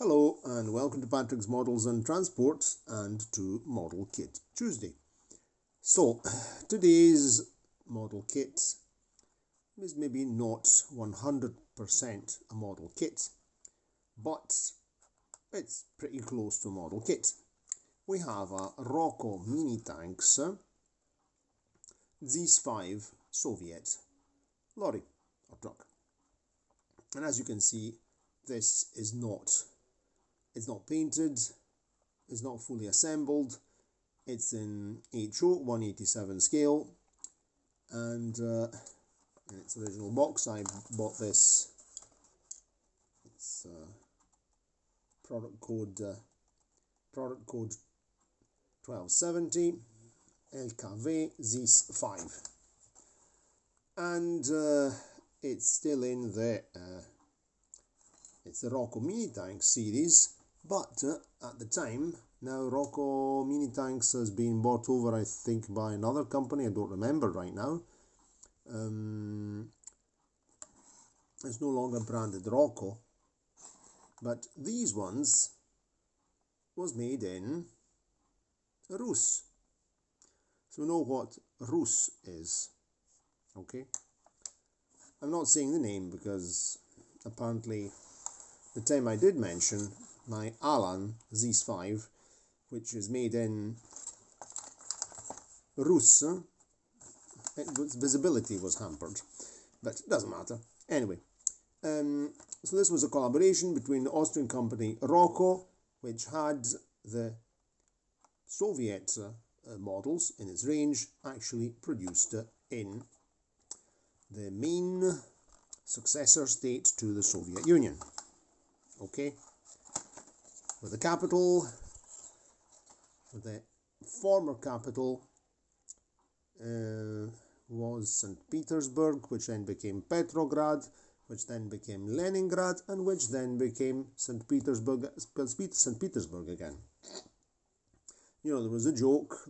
Hello and welcome to Patrick's Models and Transport and to Model Kit Tuesday. So today's model kit is maybe not 100% a model kit, but it's pretty close to a model kit. We have a Roco Minitanks ZIS 5 Soviet lorry or truck. And as you can see, this is it's not painted, it's not fully assembled, it's in HO 187 scale, and in its original box I bought this. It's product code 1270 LKV ZIS 5, and it's still in the it's the Roco Minitanks series, but at the time, now Roco Minitanks has been bought over, I think, by another company. I don't remember right now. It's no longer branded Roco, but these ones was made in Rus. So we know what Rus is, okay? I'm not saying the name because apparently the time I did mention my Alan ZIS 5, which is made in Rus, visibility was hampered, but it doesn't matter. Anyway, so this was a collaboration between the Austrian company Roco, which had the Soviet models in its range actually produced in the main successor state to the Soviet Union. Okay, with the capital, with the former capital was St. Petersburg, which then became Petrograd, which then became Leningrad, and which then became St. Petersburg again. You know, there was a joke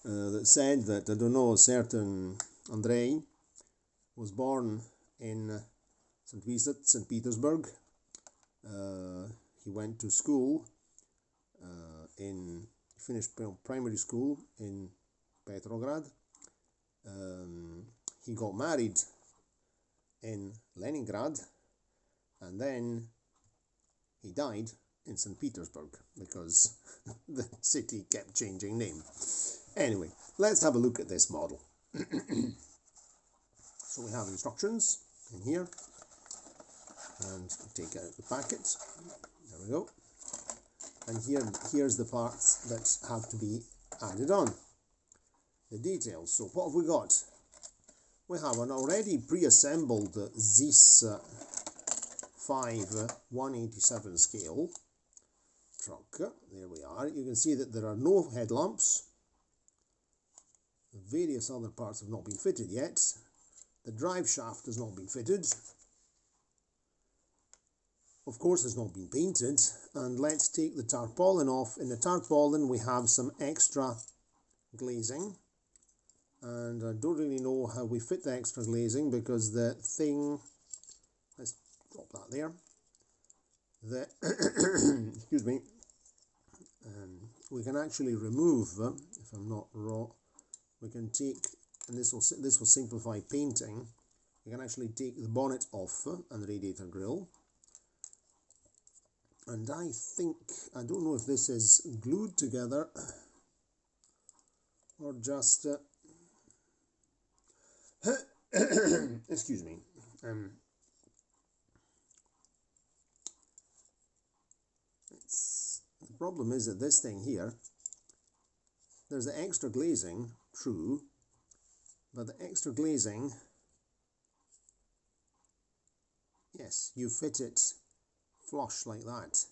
that said that, I don't know, a certain Andrei was born in St. Petersburg. He went to school, finished primary school in Petrograd. He got married in Leningrad, and then he died in St. Petersburg because the city kept changing name. Anyway, let's have a look at this model. So we have instructions in here, and take out the packet. There we go. And here's the parts that have to be added on. The details. So what have we got? We have an already pre-assembled ZIS 5 187 scale truck. There we are. You can see that there are no headlamps. Various other parts have not been fitted yet. The drive shaft has not been fitted. Of course, it's not been painted. And let's take the tarpaulin off. In the tarpaulin, we have some extra glazing. And I don't really know how we fit the extra glazing because the thing, let's drop that there. The excuse me. We can actually remove, if I'm not wrong, we can take, and this will simplify painting. We can actually take the bonnet off and the radiator grille. And I think, I don't know if this is glued together or just, excuse me, the problem is that this thing here, there's the extra glazing, true, but the extra glazing, yes, you fit it flush like that.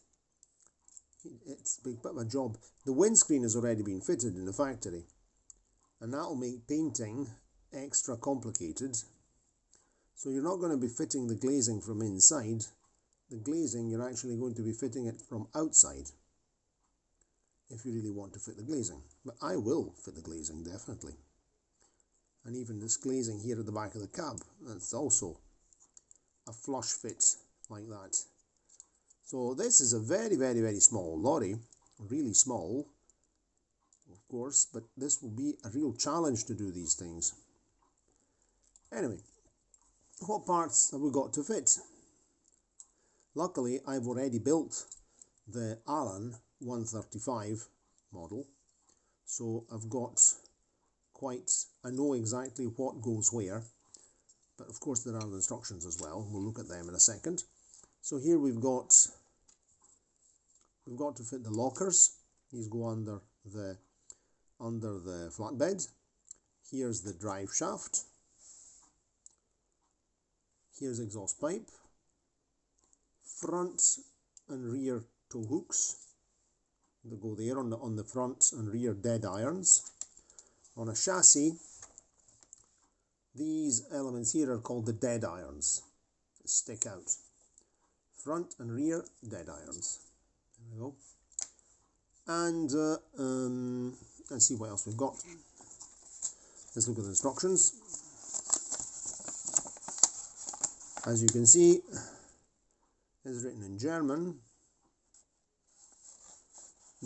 It's a bit of a job. The windscreen has already been fitted in the factory, and that'll make painting extra complicated. So you're not going to be fitting the glazing from inside. The glazing, you're actually going to be fitting it from outside if you really want to fit the glazing. But I will fit the glazing, definitely. And even this glazing here at the back of the cab, that's also a flush fit like that. So this is a very, very, very small lorry, really small, of course, but this will be a real challenge to do these things. Anyway, what parts have we got to fit? Luckily, I've already built the Alan 135 model, so I've got I know exactly what goes where, but of course there are the instructions as well. We'll look at them in a second. So here we've got to fit the lockers. These go under the flatbed. Here's the drive shaft. Here's exhaust pipe. Front and rear tow hooks that go there on the front and rear dead irons. On a chassis, these elements here are called the dead irons that stick out. Front and rear dead irons. There we go. And let's see what else we've got. Let's look at the instructions. As you can see, it's written in German,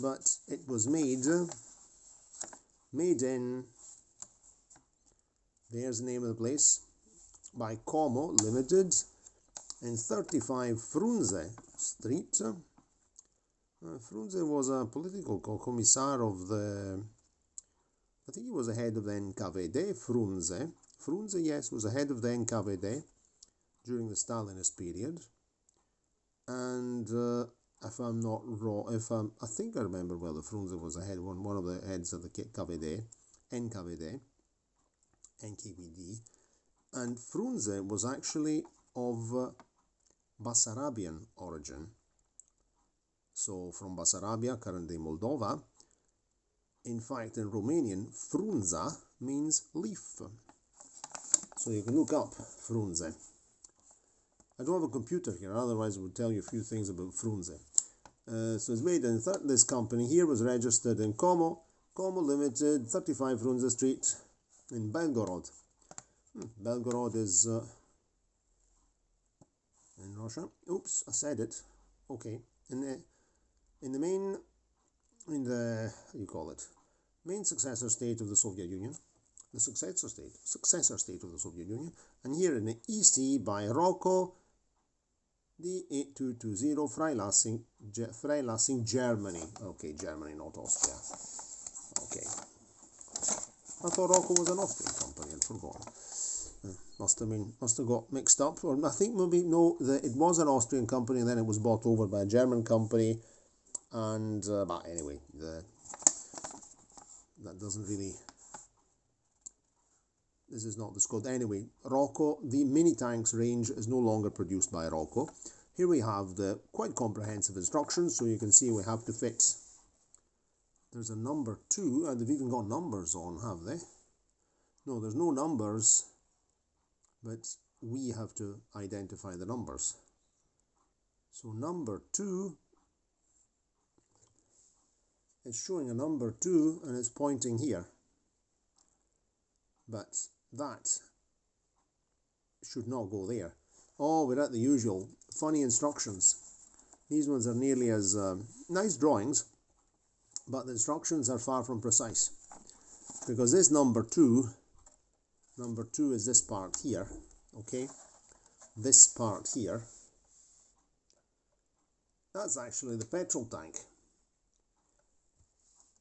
but it was made in, there's the name of the place, by Como Limited in 35 Frunze Street. Frunze was a political commissar of the, I think he was the head of the NKVD, Frunze. Frunze, yes, was the head of the NKVD during the Stalinist period. And if I'm not wrong, I think I remember well, the Frunze was one of the heads of the KVD, NKVD, and Frunze was actually of Bessarabian origin. So from Bessarabia, currently Moldova. In fact, in Romanian, Frunza means leaf. So you can look up Frunze. I don't have a computer here, otherwise I would tell you a few things about Frunze. So it's made in this company here was registered in Como Limited, 35 Frunze Street in Belgorod. Belgorod is in Russia. Oops, I said it. Okay. Main successor state of the Soviet Union. The successor state of the Soviet Union. And here in the EC by Roco D8220 Freilassing, Germany. Okay, Germany, not Austria. Okay. I thought Roco was an Austrian company, I'd forgotten. Must have got mixed up. Or I think maybe, no, it was an Austrian company and then it was bought over by a German company. And, but anyway, that doesn't really, this is not the scope. Anyway, Roco, the Minitanks range is no longer produced by Roco. Here we have the quite comprehensive instructions, so you can see we have to fit. There's a number 2, and they've even got numbers on, have they? No, there's no numbers, but we have to identify the numbers. So number 2, it's showing a number 2, and it's pointing here. But that should not go there. Oh, we're at the usual funny instructions. These ones are nearly as nice drawings, but the instructions are far from precise. Because this number 2 is this part here, okay? This part here, that's actually the petrol tank.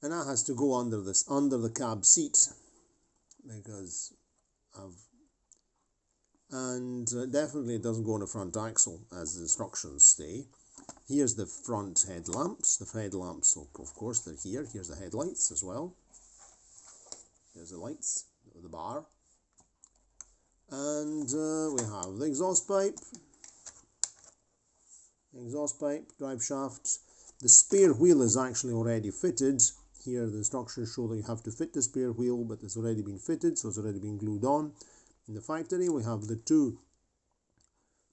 And that has to go under the cab seat, because definitely it doesn't go on the front axle as the instructions say. Here's the front headlamps. The headlamps, of course, they're here. Here's the headlights as well. There's the lights, the bar. And we have the exhaust pipe, drive shaft. The spare wheel is actually already fitted. Here the instructions show that you have to fit the spare wheel, but it's already been fitted, so it's already been glued on. In the factory we have the two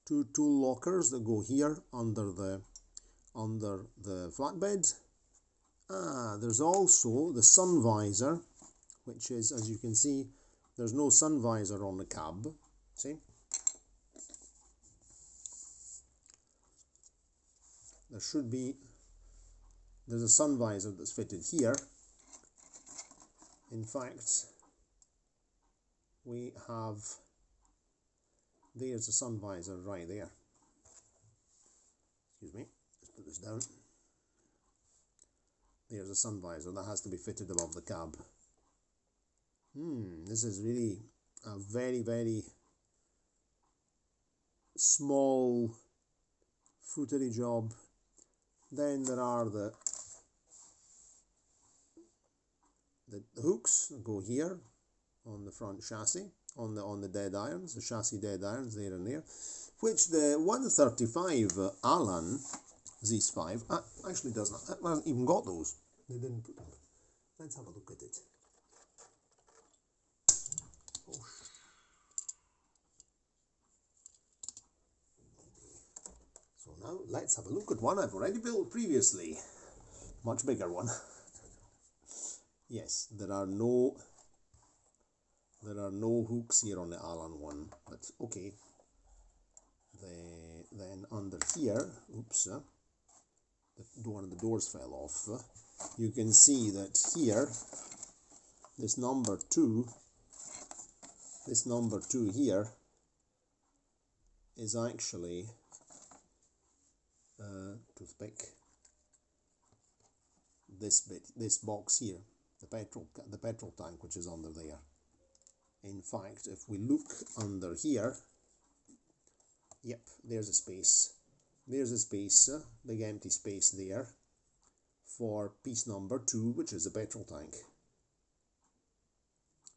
tool lockers that go here under the flatbed. There's also the sun visor, which is, as you can see, there's no sun visor on the cab. See? there's a sun visor that's fitted here. In fact, there's a sun visor right there. Excuse me, let's put this down. There's a sun visor that has to be fitted above the cab. This is really a very, very small footery job. Then there are the hooks that go here on the front chassis, on the dead irons, the chassis dead irons there and there, which the 135 Allen ZIS 5 actually doesn't. It hasn't even got those. They didn't put them. Let's have a look at it. Oh. So now let's have a look at one I've already built previously. Much bigger one. Yes, there are no hooks here on the Allen one, but okay. Then under here, oops, one of the doors fell off. You can see that here, this number 2 here is actually toothpick. This box here, the petrol tank, which is under there. In fact, if we look under here, yep, there's a space. There's a space, big empty space there for piece number 2, which is a petrol tank.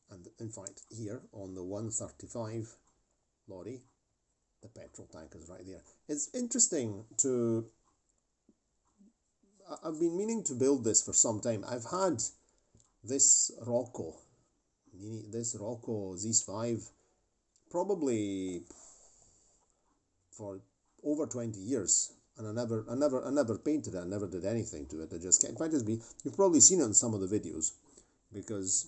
And in fact, here on the 135 lorry, the petrol tank is right there. It's interesting I've been meaning to build this for some time. I've had this Roco ZIS 5 probably for over 20 years, and I never painted it. I never did anything to it. I just kept. In fact, you've probably seen it in some of the videos because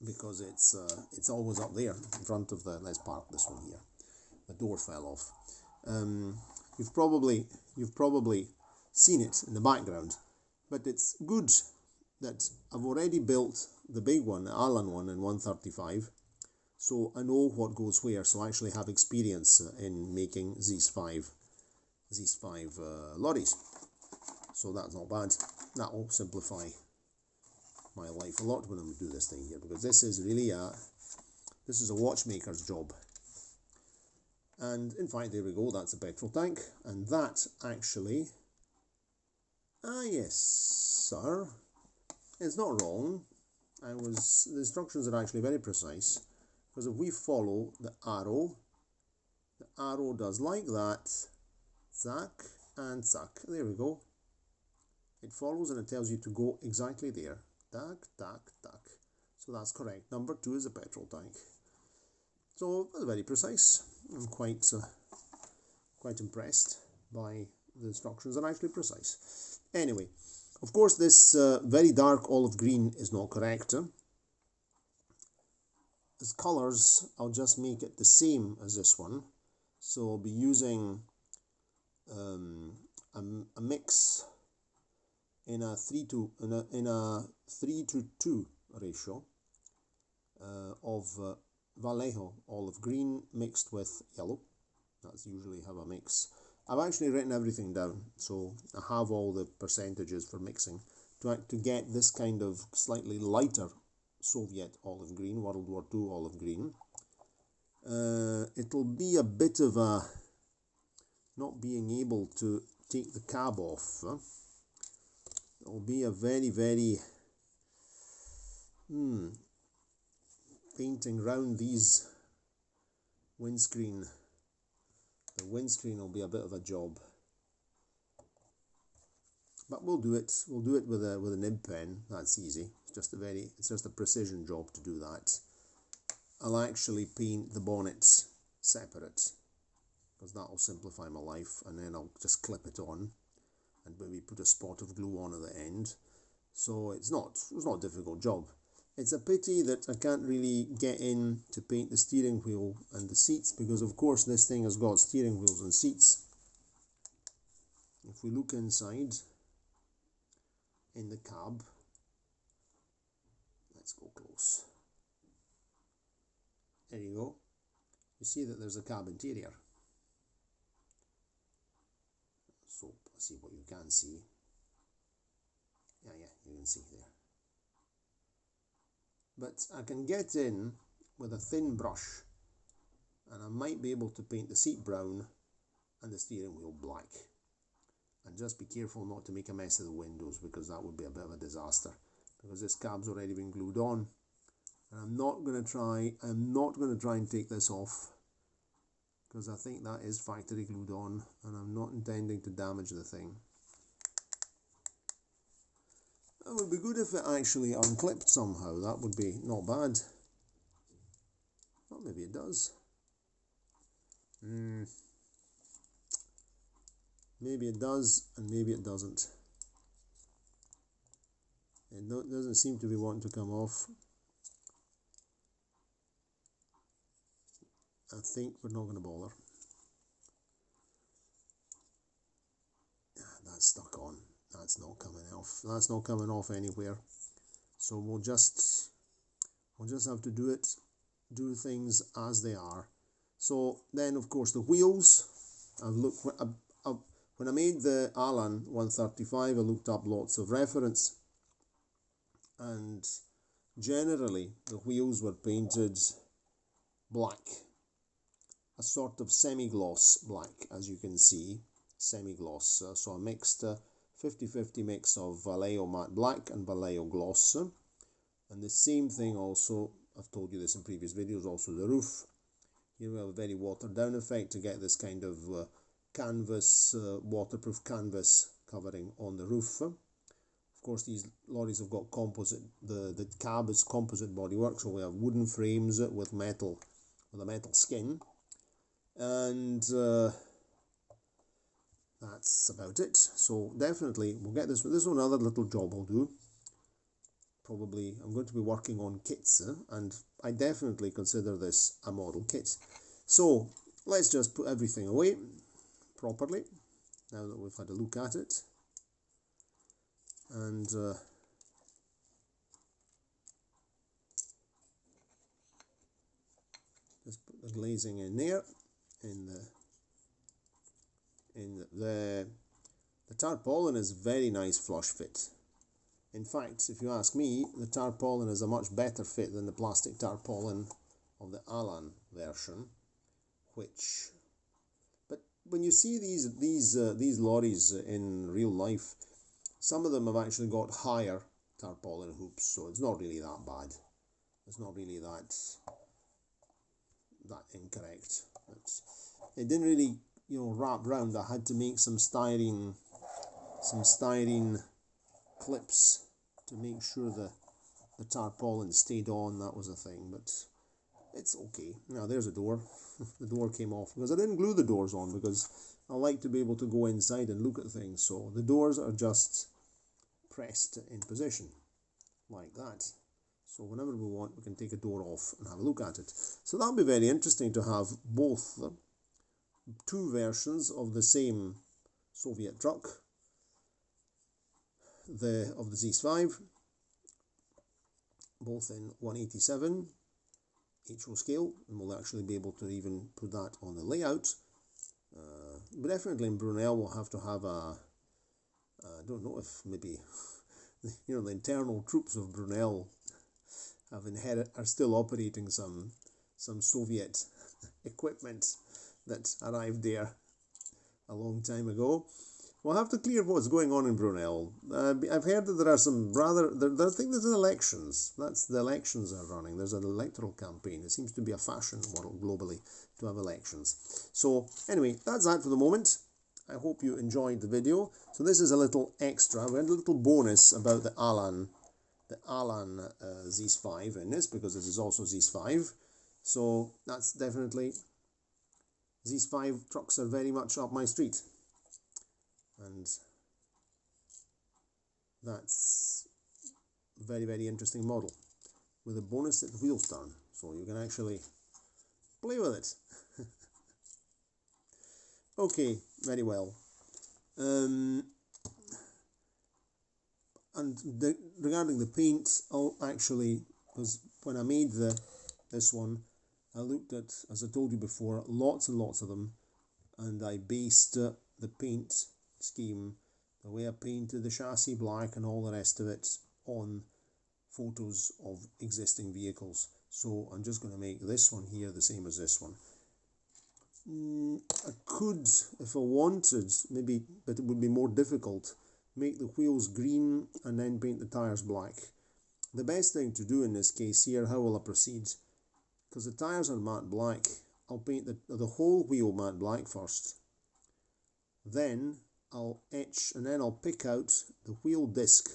it's always up there in front of the. Let's park this one here. The door fell off. You've probably seen it in the background, but it's good that I've already built the big one, the Allen one in 135, so I know what goes where, so I actually have experience in making ZIS 5 lorries, so that's not bad. That will simplify my life a lot when I do this thing here, because this is really a watchmaker's job. And in fact, there we go, that's a petrol tank, and that actually, yes sir, it's not wrong. The instructions are actually very precise, because if we follow the arrow does like that, zack and zack. There we go. It follows and it tells you to go exactly there. Tack, tack, tack. So that's correct. Number 2 is a petrol tank. So that's very precise. I'm quite impressed by the instructions. They're actually precise. Anyway, of course, this very dark olive green is not correct. As colours, I'll just make it the same as this one. So I'll be using a mix in a 3:2 ratio of Vallejo olive green mixed with yellow. That's usually how I mix. I've actually written everything down, so I have all the percentages for mixing to get this kind of slightly lighter Soviet olive green, World War II olive green. It'll be a bit of a not being able to take the cab off. It'll be a very, very painting round these windscreen. The windscreen will be a bit of a job, but we'll do it. We'll do it with a nib pen. That's easy. It's just a precision job to do that. I'll actually paint the bonnets separate, because that will simplify my life, and then I'll just clip it on and maybe put a spot of glue on at the end. So it's not a difficult job. It's a pity that I can't really get in to paint the steering wheel and the seats, because of course this thing has got steering wheels and seats. If if we look inside in the cab, let's go close. There you go. You see that there's a cab interior. So let's see what you can see. Yeah, you can see there. But I can get in with a thin brush and I might be able to paint the seat brown and the steering wheel black. And just be careful not to make a mess of the windows, because that would be a bit of a disaster, because this cab's already been glued on. And I'm not going to try and take this off, because I think that is factory glued on and I'm not intending to damage the thing. It would be good if it actually unclipped somehow. That would be not bad. Well, maybe it does. Maybe it does and maybe it doesn't. It doesn't seem to be wanting to come off. I think we're not going to bother. That's stuck on. That's not coming off. That's not coming off anywhere. So we'll just have to do things as they are. So then, of course, the wheels. When I made the Alan 135, I looked up lots of reference, and generally the wheels were painted black, a sort of semi-gloss black, as you can see, semi-gloss. So a mixed 50-50 mix of Vallejo matte black and Vallejo gloss. And the same thing also, I've told you this in previous videos, also the roof. Here we have a very watered down effect to get this kind of canvas, waterproof canvas covering on the roof. Of course, these lorries have got composite, the cab is composite bodywork, so we have wooden frames with a metal skin. And that's about it. So definitely we'll get this one. Another little job I'll do. Probably I'm going to be working on kits, and I definitely consider this a model kit. So let's just put everything away properly now that we've had a look at it, and just put the glazing in there. The tarpaulin is very nice flush fit. In fact, if you ask me, the tarpaulin is a much better fit than the plastic tarpaulin of the Alan version. But when you see these lorries in real life, some of them have actually got higher tarpaulin hoops, so it's not really that bad. It's not really that incorrect. It didn't really, wrap round. I had to make some styrene clips to make sure the tarpaulin stayed on. That was a thing, but it's okay. Now there's a door. The door came off because I didn't glue the doors on, because I like to be able to go inside and look at things. So the doors are just pressed in position like that. So whenever we want, we can take a door off and have a look at it. So that'll be very interesting to have both two versions of the same Soviet truck, of the ZIS, both in 187 HO scale, and we'll actually be able to even put that on the layout. But definitely in Brunel we'll have to have I don't know if maybe the internal troops of Brunel are still operating some Soviet equipment that arrived there a long time ago. We'll have to clear what's going on in Brunel. I've heard that there are some I think there's elections. The elections are running. There's an electoral campaign. It seems to be a fashion globally to have elections. So anyway, that's that for the moment. I hope you enjoyed the video. So this is a little extra. We had a little bonus about the Alan ZIS in this, because this is also ZIS. So that's definitely, ZIS trucks are very much up my street. And that's a very, very interesting model, with a bonus that the wheels turn, so you can actually play with it. Okay, very well. And regarding the paint, I'll actually, because when I made this one, I looked at, as I told you before, lots and lots of them, and I based the paint scheme, the way I painted the chassis black and all the rest of it, on photos of existing vehicles. So I'm just going to make this one here the same as this one. I could, if I wanted, maybe, but it would be more difficult, make the wheels green and then paint the tyres black. The best thing to do in this case here, how will I proceed? Because the tyres are matte black, I'll paint the whole wheel matte black first. Then I'll etch, and then I'll pick out the wheel disc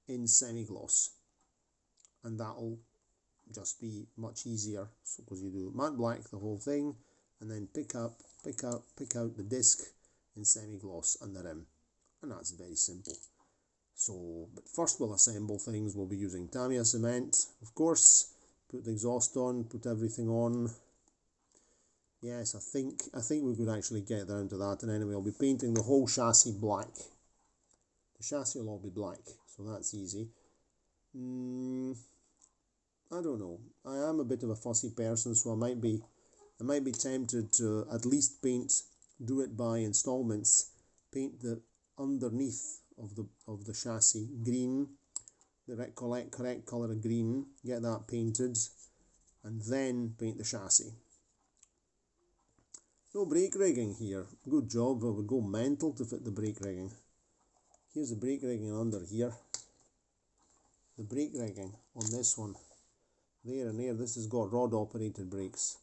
in semi-gloss. And that'll just be much easier, so because you do matte black the whole thing, and then pick out the disc in semi-gloss and the rim, and that's very simple. So, but first we'll assemble things. We'll be using Tamiya cement, of course. Put the exhaust on, put everything on. Yes, I think we could actually get down to that. And anyway, I'll be painting the whole chassis black. The chassis will all be black, so that's easy. I don't know. I am a bit of a fussy person, so I might be tempted to at least do it by installments. Paint the underneath of the chassis green, the correct colour of green. Get that painted, and then paint the chassis. No brake rigging here. Good job. I would go mental to fit the brake rigging. Here's the brake rigging under here. The brake rigging on this one. There and there, this has got rod operated brakes.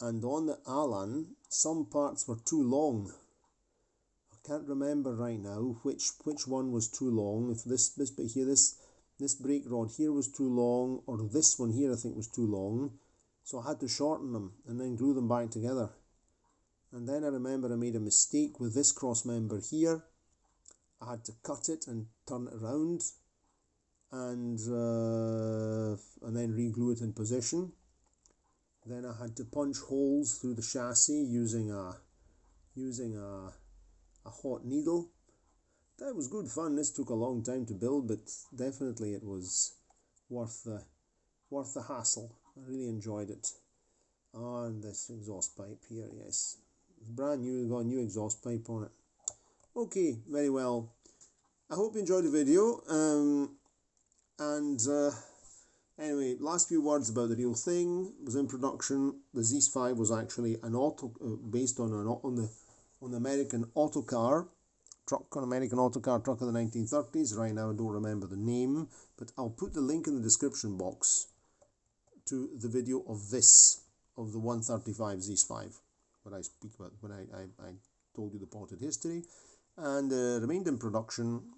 And on the Alan, some parts were too long. I can't remember right now which one was too long. If this bit here, this brake rod here was too long, or this one here I think was too long. So I had to shorten them and then glue them back together. And then I remember I made a mistake with this cross member here. I had to cut it and turn it around, and then re-glue it in position. Then I had to punch holes through the chassis using a hot needle. That was good fun. This took a long time to build, but definitely it was worth the hassle. I really enjoyed it. And this exhaust pipe here, yes, it's brand new. Got a new exhaust pipe on it. Okay, very well. I hope you enjoyed the video. Anyway, last few words about the real thing. It was in production. The ZIS 5 was actually an based on the American autocar truck, American autocar truck of the 1930s. Right now I don't remember the name, but I'll put the link in the description box to the video of the 135 ZIS 5, what I speak about when I told you the plotted history, and remained in production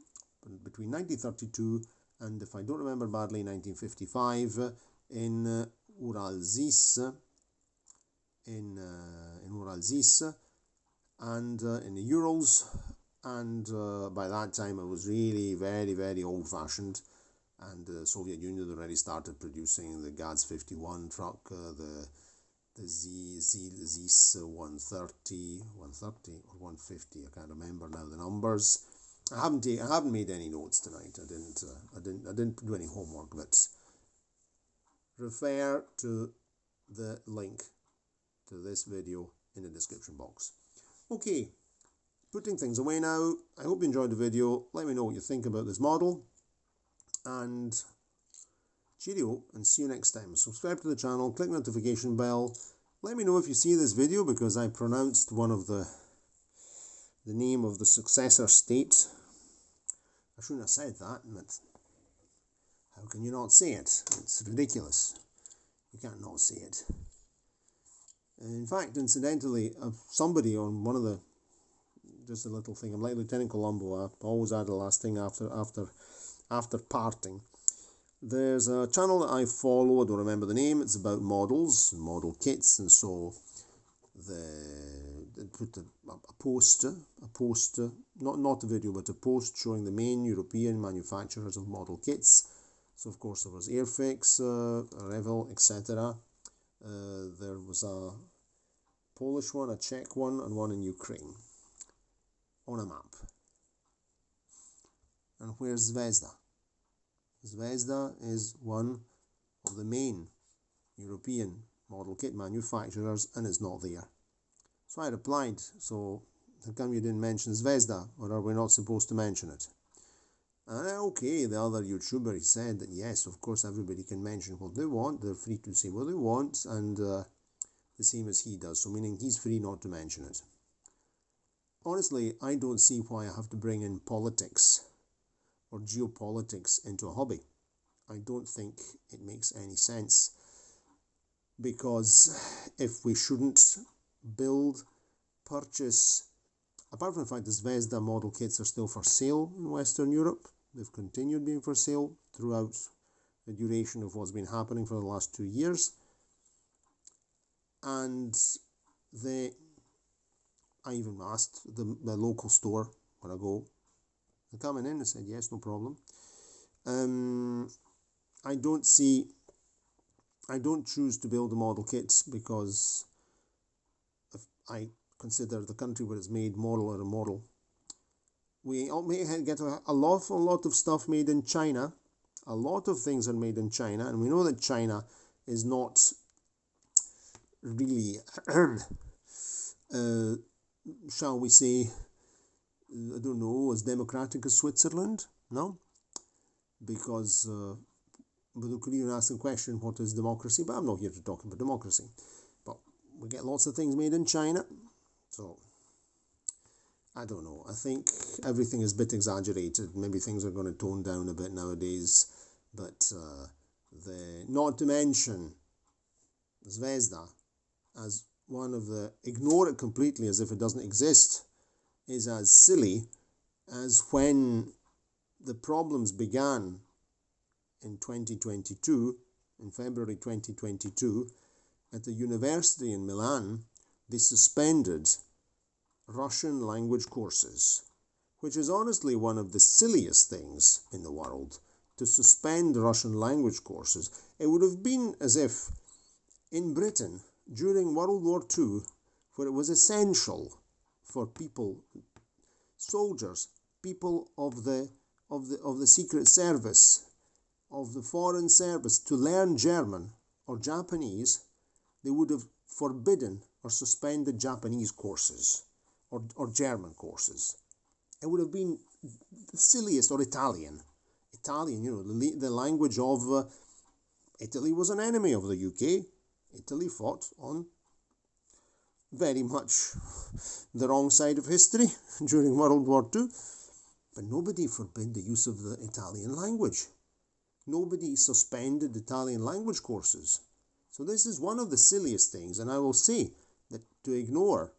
between 1932 and, if I don't remember badly, 1955 in Ural ZIS, in Ural ZIS, and in the Urals. And by that time it was really very, very old-fashioned, and the Soviet Union had already started producing the GAZ 51 truck, the ZIS 130 or 150. I can't remember now the numbers. I haven't made any notes tonight. I didn't do any homework, but refer to the link to this video in the description box. Okay, putting things away now. I hope you enjoyed the video. Let me know what you think about this model, and cheerio, and see you next time. Subscribe to the channel, click the notification bell. Let me know if you see this video, because I pronounced one of the name of the successor state. I shouldn't have said that, but how can you not say it? It's ridiculous. You can't not say it. In fact, incidentally, somebody on one of the, just a little thing, I'm like Lieutenant Columbo, I always add the last thing after parting. There's a channel that I follow, I don't remember the name, it's about models, model kits, and so they put a post, not a video, but a post showing the main European manufacturers of model kits. So of course there was Airfix, Revell, etc. There was a Polish one, a Czech one, and one in Ukraine. on a map. And where's Zvezda? Zvezda is one of the main European model kit manufacturers, and it's not there. So I replied, so how come you didn't mention Zvezda, or are we not supposed to mention it? And okay, the other YouTuber, he said that yes, of course everybody can mention what they want, they're free to say what they want, and the same as he does, so meaning he's free not to mention it. Honestly, I don't see why I have to bring in politics or geopolitics into a hobby. I don't think it makes any sense, because if we shouldn't build, purchase, apart from the fact that Zvezda model kits are still for sale in Western Europe, they've continued being for sale throughout the duration of what's been happening for the last 2 years, and I even asked the local store where I go, they're coming in, I said yes, no problem. I don't choose to build the model kits because I consider the country where it's made moral or immoral. We may get a lot of stuff made in China. A lot of things are made in China, and we know that China is not really, shall we say, I don't know, as democratic as Switzerland, no? Because but we could even ask the question, what is democracy? But I'm not here to talk about democracy. But we get lots of things made in China, so I don't know. I think everything is a bit exaggerated. Maybe things are going to tone down a bit nowadays, but not to mention Zvezda as one of the, ignore it completely as if it doesn't exist, is as silly as when the problems began in 2022, in February 2022, at the university in Milan. They suspended Russian language courses, which is honestly one of the silliest things in the world, to suspend Russian language courses. It would have been as if in Britain, during World War II, where it was essential for people, soldiers, people of the Secret Service, of the Foreign Service, to learn German or Japanese, they would have forbidden or suspended Japanese courses or German courses. It would have been the silliest, or Italian, you know, the language of Italy was an enemy of the UK. Italy fought on very much the wrong side of history during World War II, but nobody forbid the use of the Italian language. Nobody suspended Italian language courses. So this is one of the silliest things, and I will say that to ignore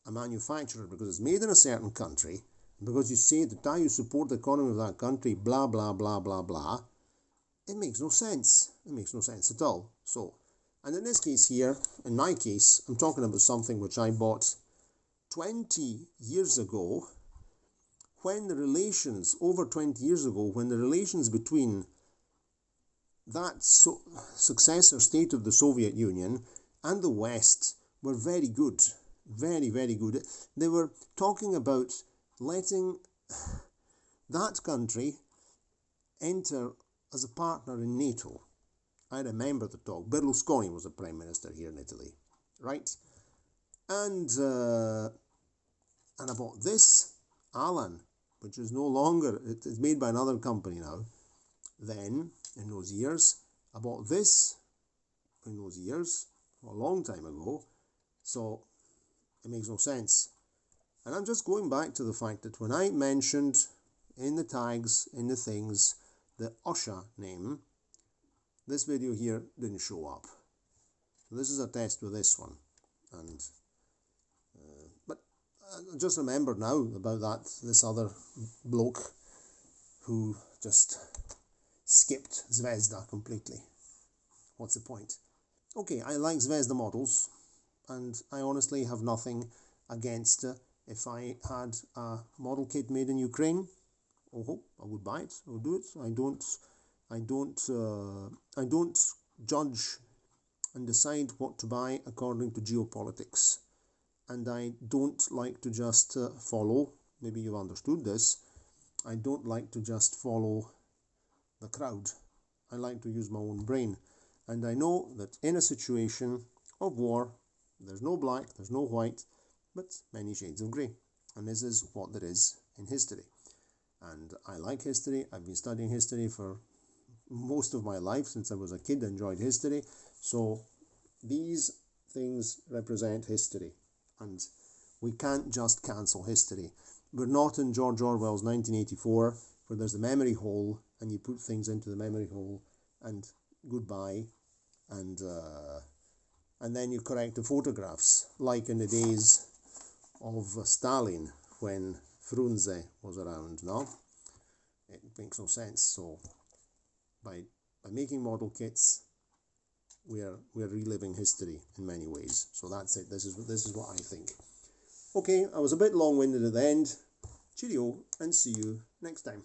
a manufacturer because it's made in a certain country, because you say that you support the economy of that country, blah, blah, blah, blah, blah, it makes no sense. It makes no sense at all. So, and in this case here, in my case, I'm talking about something which I bought 20 years ago, when the relations, over 20 years ago, when the relations between that successor state of the Soviet Union and the West were very good, very, very good. They were talking about letting that country enter as a partner in NATO. I remember the talk. Berlusconi was the Prime Minister here in Italy, right? And I bought this Alan, which is no longer, it is made by another company now. Then, in those years, I bought this in those years, a long time ago, so it makes no sense. And I'm just going back to the fact that when I mentioned in the tags, in the things, the ussr name, this video here didn't show up. So this is a test with this one. And but I just remembered now about this other bloke who just skipped Zvezda completely. What's the point? Okay, I like Zvezda models, and I honestly have nothing against if I had a model kit made in Ukraine. Oh, I would buy it. I would do it. I don't judge and decide what to buy according to geopolitics, and I don't like to just follow maybe you've understood this, I don't like to just follow the crowd. I like to use my own brain. And I know that in a situation of war, there's no black, there's no white, but many shades of grey. And this is what there is in history. And I like history. I've been studying history for most of my life. Since I was a kid, I enjoyed history. So these things represent history. And we can't just cancel history. We're not in George Orwell's 1984, where there's a memory hole, and you put things into the memory hole, and goodbye, and then you correct the photographs, like in the days of Stalin, when Frunze was around. No, it makes no sense. So by making model kits, we're reliving history in many ways. So that's it. This is what I think. Okay, I was a bit long-winded at the end. Cheerio, and see you next time.